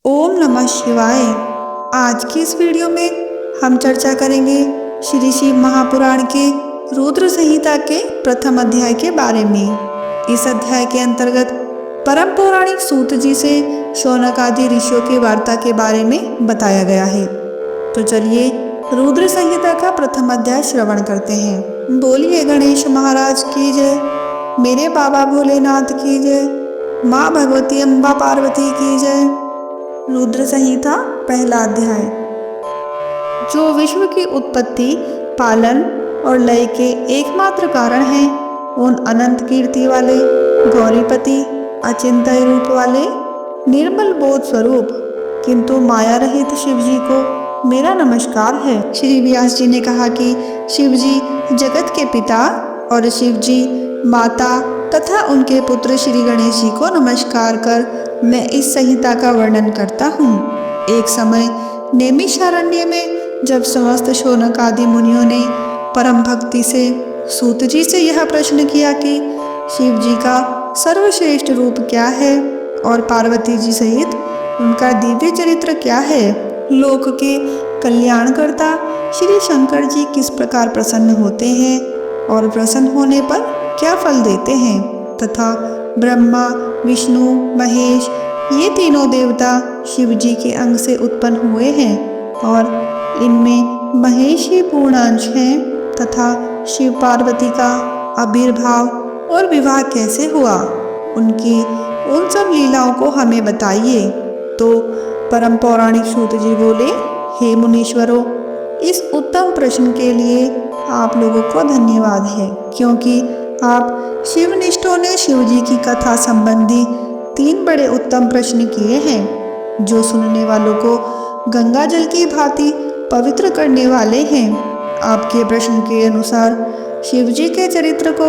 ओम नमः शिवाय। आज की इस वीडियो में हम चर्चा करेंगे श्री शिव महापुराण के रुद्र संहिता के प्रथम अध्याय के बारे में। इस अध्याय के अंतर्गत परम पौराणिक सूत जी से शौनक आदि ऋषियों की वार्ता के बारे में बताया गया है। तो चलिए रुद्र संहिता का प्रथम अध्याय श्रवण करते हैं। बोलिए गणेश महाराज की जय, मेरे बाबा भोलेनाथ की जय, माँ भगवती अम्बा पार्वती की जय। रुद्र संहिता पहला अध्याय। जो विश्व की उत्पत्ति, पालन और लय के एकमात्र कारण हैं, उन अनंत कीर्ति वाले, गौरीपति, अचिंत्य रूप वाले, निर्मल बोध स्वरूप किंतु माया रहित शिव जी को मेरा नमस्कार है। श्री व्यास जी ने कहा कि शिव जी जगत के पिता और शिव जी माता तथा उनके पुत्र श्री गणेश जी को नमस्कार कर मैं इस संहिता का वर्णन करता हूँ। एक समय नैमिषारण्य में जब समस्त शौनक आदि मुनियों ने परम भक्ति से सूत जी से यह प्रश्न किया कि शिव जी का सर्वश्रेष्ठ रूप क्या है और पार्वती जी सहित उनका दिव्य चरित्र क्या है, लोक के कल्याणकर्ता श्री शंकर जी किस प्रकार प्रसन्न होते हैं और प्रसन्न होने पर क्या फल देते हैं, तथा ब्रह्मा, विष्णु, महेश ये तीनों देवता शिव जी के अंग से उत्पन्न हुए हैं और इनमें महेश ही पूर्णांश हैं, तथा शिव पार्वती का आविर्भाव और विवाह कैसे हुआ, उनकी उन सब लीलाओं को हमें बताइए। तो परम पौराणिक सूत जी बोले, हे मुनीश्वरों, इस उत्तम प्रश्न के लिए आप लोगों को धन्यवाद है, क्योंकि आप शिवनिष्ठों ने शिव जी की कथा संबंधी 3 बड़े उत्तम प्रश्न किए हैं, जो सुनने वालों को गंगा जल की भांति पवित्र करने वाले हैं। आपके प्रश्न के अनुसार शिव जी के चरित्र को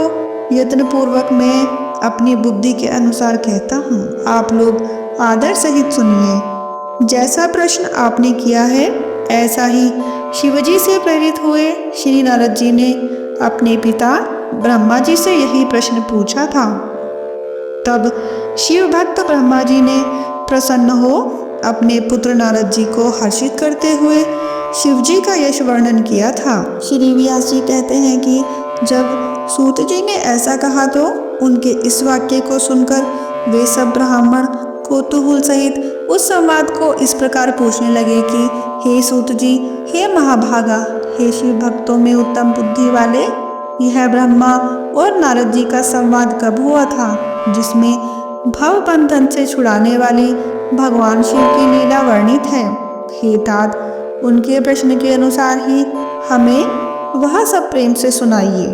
यत्नपूर्वक मैं अपनी बुद्धि के अनुसार कहता हूँ। आप लोग आदर सहित सुनिए। जैसा प्रश्न आपने किया है, ऐसा ही शिव जी से प्रेरित हुए श्री नारद जी ने अपने पिता ब्रह्मा जी से यही प्रश्न पूछा था। तब शिव भक्त ब्रह्मा जी ने प्रसन्न हो अपने पुत्र नारद जी को हर्षित करते हुए शिव जी का यश वर्णन किया था। श्री व्यास जी कहते हैं कि जब सूत जी ने ऐसा कहा तो उनके इस वाक्य को सुनकर वे सब ब्राह्मण कौतूहल सहित उस संवाद को इस प्रकार पूछने लगे कि हे सूत जी, हे महाभागा, हे शिव भक्तों में उत्तम बुद्धि वाले, यह ब्रह्मा और नारद जी का संवाद कब हुआ था, जिसमें भव बंधन से छुड़ाने वाली भगवान शिव की लीला वर्णित है। हे तात, उनके प्रश्न के अनुसार ही हमें वह सब प्रेम से सुनाइए।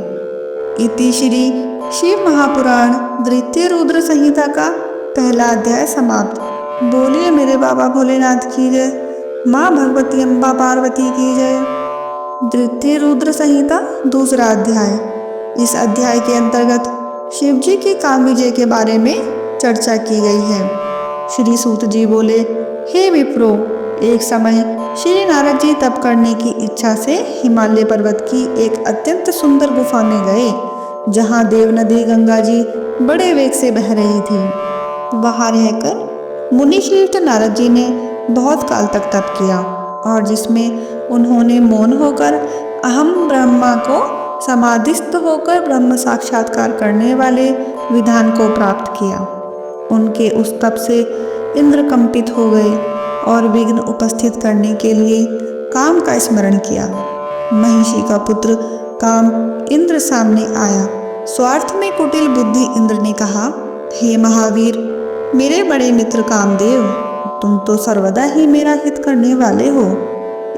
इति श्री शिव महापुराण द्वितीय रुद्र संहिता का पहला अध्याय समाप्त। बोलिए मेरे बाबा भोलेनाथ की जय, माँ भगवती अम्बा पार्वती की जय। द्वितीय रुद्र संहिता दूसरा अध्याय। इस अध्याय के अंतर्गत शिव जी की काम विजय के बारे में चर्चा की गई है। श्री सूत जी बोले, हे विप्रो, एक समय श्री नारद जी तप करने की इच्छा से हिमालय पर्वत की एक अत्यंत सुंदर गुफा में गए, जहाँ देव नदी गंगा जी बड़े वेग से बह रही थी। वहाँ रहकर मुनिश्रेष्ठ नारद जी ने बहुत काल तक तप किया और जिसमें उन्होंने मौन होकर अहम ब्रह्मा को समाधिस्थ होकर ब्रह्म साक्षात्कार करने वाले विधान को प्राप्त किया। उनके उस तप से इंद्र कंपित हो गए और विघ्न उपस्थित करने के लिए काम का स्मरण किया। महिषी का पुत्र काम इंद्र सामने आया। स्वार्थ में कुटिल बुद्धि इंद्र ने कहा, हे महावीर, मेरे बड़े मित्र कामदेव, तुम तो सर्वदा ही मेरा हित करने वाले हो।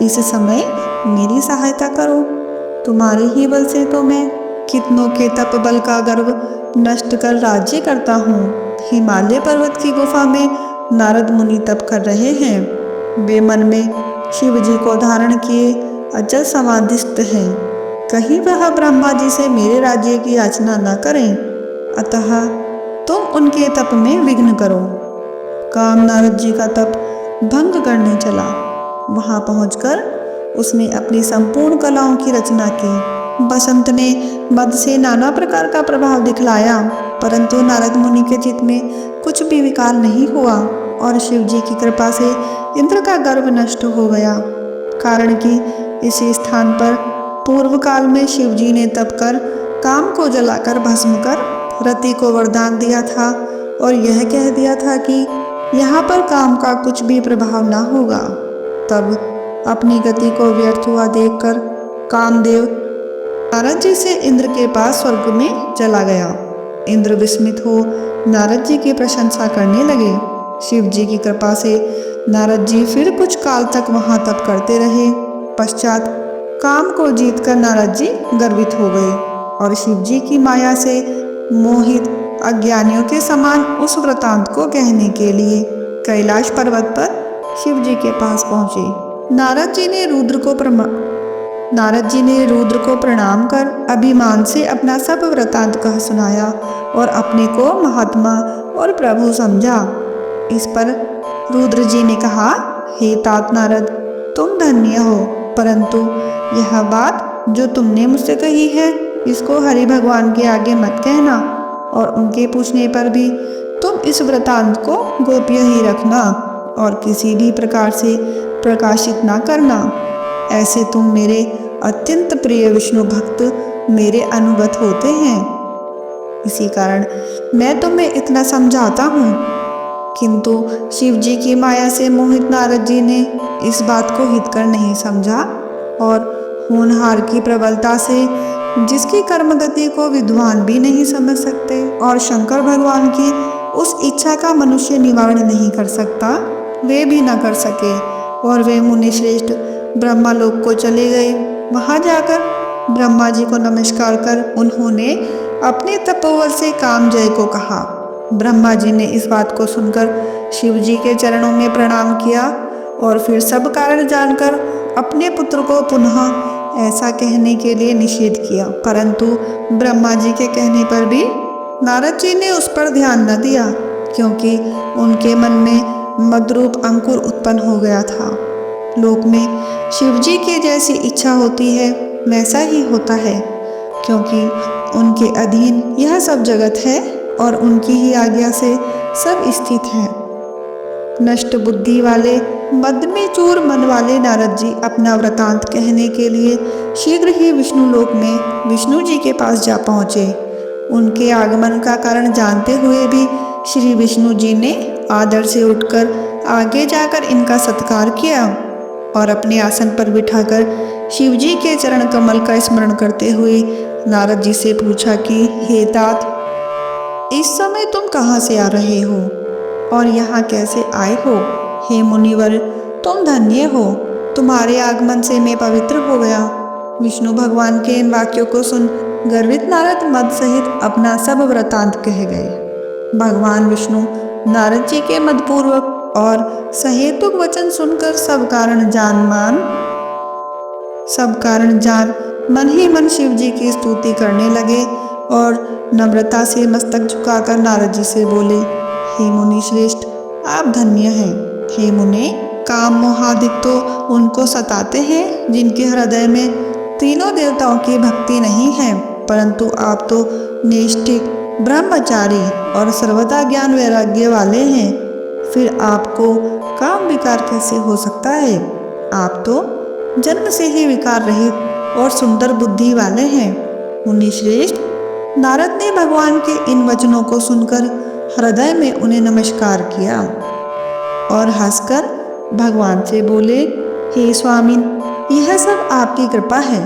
इस समय मेरी सहायता करो। तुम्हारे ही बल से तो मैं कितनों के तप बल का गर्व नष्ट कर राज्य करता हूँ। हिमालय पर्वत की गुफा में नारद मुनि तप कर रहे हैं। वे मन में शिव जी को धारण किए अचल समाधिस्थ हैं। कहीं वह ब्रह्मा जी से मेरे राज्य की याचना न करें, अतः तुम उनके तप में विघ्न करो। काम नारद जी का तप भंग करने चला। वहां पहुंचकर उसने अपनी संपूर्ण कलाओं की रचना की। बसंत ने मद से नाना प्रकार का प्रभाव दिखलाया, परंतु नारद मुनि के चित्त में कुछ भी विकार नहीं हुआ और शिव जी की कृपा से इंद्र का गर्व नष्ट हो गया। कारण कि इसी स्थान पर पूर्व काल में शिव जी ने तप कर काम को जलाकर भस्म कर रति को वरदान दिया था और यह कह दिया था कि यहाँ पर काम का कुछ भी प्रभाव ना होगा। तब अपनी गति को व्यर्थ हुआ देखकर कामदेव नारद जी से इंद्र के पास स्वर्ग में चला गया। इंद्र विस्मित हो नारद जी की प्रशंसा करने लगे। शिव जी की कृपा से नारद जी फिर कुछ काल तक वहां तप करते रहे। पश्चात काम को जीतकर नारद जी गर्वित हो गए और शिव जी की माया से मोहित अज्ञानियों के समान उस वृतांत को कहने के लिए कैलाश पर्वत पर शिव जी के पास पहुंचे। नारद जी ने रुद्र को प्रणाम कर अभिमान से अपना सब वृतांत कह सुनाया और अपने को महात्मा और प्रभु समझा। इस पर रुद्र जी ने कहा, हे तात नारद, तुम धन्य हो, परंतु यह बात जो तुमने मुझसे कही है इसको हरि भगवान के आगे मत कहना और उनके पूछने पर भी तुम इस वृतांत को गोप्य ही रखना और किसी भी प्रकार से प्रकाशित ना करना। ऐसे तुम मेरे अत्यंत प्रिय विष्णु भक्त मेरे अनुगत होते हैं, इसी कारण मैं तुम्हें इतना समझाता हूँ। किंतु शिव जी की माया से मोहित नारद जी ने इस बात को हितकर नहीं समझा और होनहार की प्रबलता से जिसकी कर्म गति को विद्वान भी नहीं समझ सकते और शंकर भगवान की उस इच्छा का मनुष्य निवारण नहीं कर सकता, वे भी न कर सके और वे मुनि श्रेष्ठ ब्रह्मा लोक को चले गए। वहां जाकर ब्रह्मा जी को नमस्कार कर उन्होंने अपने तपोबल से कामजय को कहा। ब्रह्मा जी ने इस बात को सुनकर शिव जी के चरणों में प्रणाम किया और फिर सब कारण जानकर अपने पुत्र को पुनः ऐसा कहने के लिए निषेध किया, परंतु ब्रह्मा जी के कहने पर भी नारद जी ने उस पर ध्यान न दिया, क्योंकि उनके मन में मदरूप अंकुर उत्पन्न हो गया था। लोक में शिव जी की जैसी इच्छा होती है वैसा ही होता है, क्योंकि उनके अधीन यह सब जगत है और उनकी ही आज्ञा से सब स्थित है। नष्ट बुद्धि वाले मद में चूर मन वाले नारद जी अपना वृतांत कहने के लिए शीघ्र ही विष्णु लोक में विष्णु जी के पास जा पहुँचे। उनके आगमन का कारण जानते हुए भी श्री विष्णु जी ने आदर से उठकर आगे जाकर इनका सत्कार किया और अपने आसन पर बिठाकर शिव जी के चरण कमल का स्मरण करते हुए नारद जी से पूछा कि हे तात, इस समय तुम कहाँ से आ रहे हो और यहाँ कैसे आए हो? हे मुनिवर, तुम धन्य हो, तुम्हारे आगमन से मैं पवित्र हो गया। विष्णु भगवान के इन वाक्यों को सुन गर्वित नारद मद सहित अपना सब वृतांत कह गए। भगवान विष्णु नारद जी के मदपूर्वक और सहेतुक वचन सुनकर सब कारण जान मन ही मन शिव जी की स्तुति करने लगे और नम्रता से मस्तक झुकाकर नारद जी से बोले, हे मुनि श्रेष्ठ, आप धन्य हैं। हे मुने, काम मोहादिक तो उनको सताते हैं जिनके हृदय में तीनों देवताओं की भक्ति नहीं है, परंतु आप तो निष्ठिक ब्रह्मचारी और सर्वदा ज्ञान वैराग्य वाले हैं, फिर आपको काम विकार कैसे हो सकता है? आप तो जन्म से ही विकार रहित और सुंदर बुद्धि वाले हैं। मुनि श्रेष्ठ, नारद ने भगवान के इन वचनों को सुनकर हृदय में उन्हें नमस्कार किया और हंसकर भगवान से बोले, हे स्वामिन, यह सब आपकी कृपा है।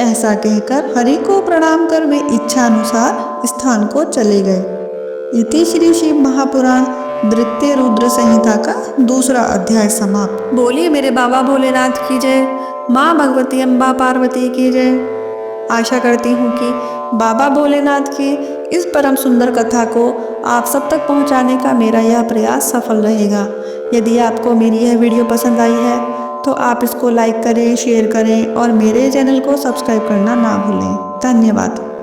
ऐसा कहकर हरि को प्रणाम कर वे इच्छा अनुसार स्थान को चले गए। इति श्री शिव महापुराण द्वितीय रुद्र संहिता का दूसरा अध्याय समाप्त। बोलिए मेरे बाबा भोलेनाथ की जय, माँ भगवती अम्बा पार्वती की जय। आशा करती हूँ कि बाबा भोलेनाथ की इस परम सुंदर कथा को आप सब तक पहुँचाने का मेरा यह प्रयास सफल रहेगा। यदि आपको मेरी यह वीडियो पसंद आई है तो आप इसको लाइक करें, शेयर करें और मेरे चैनल को सब्सक्राइब करना ना भूलें। धन्यवाद।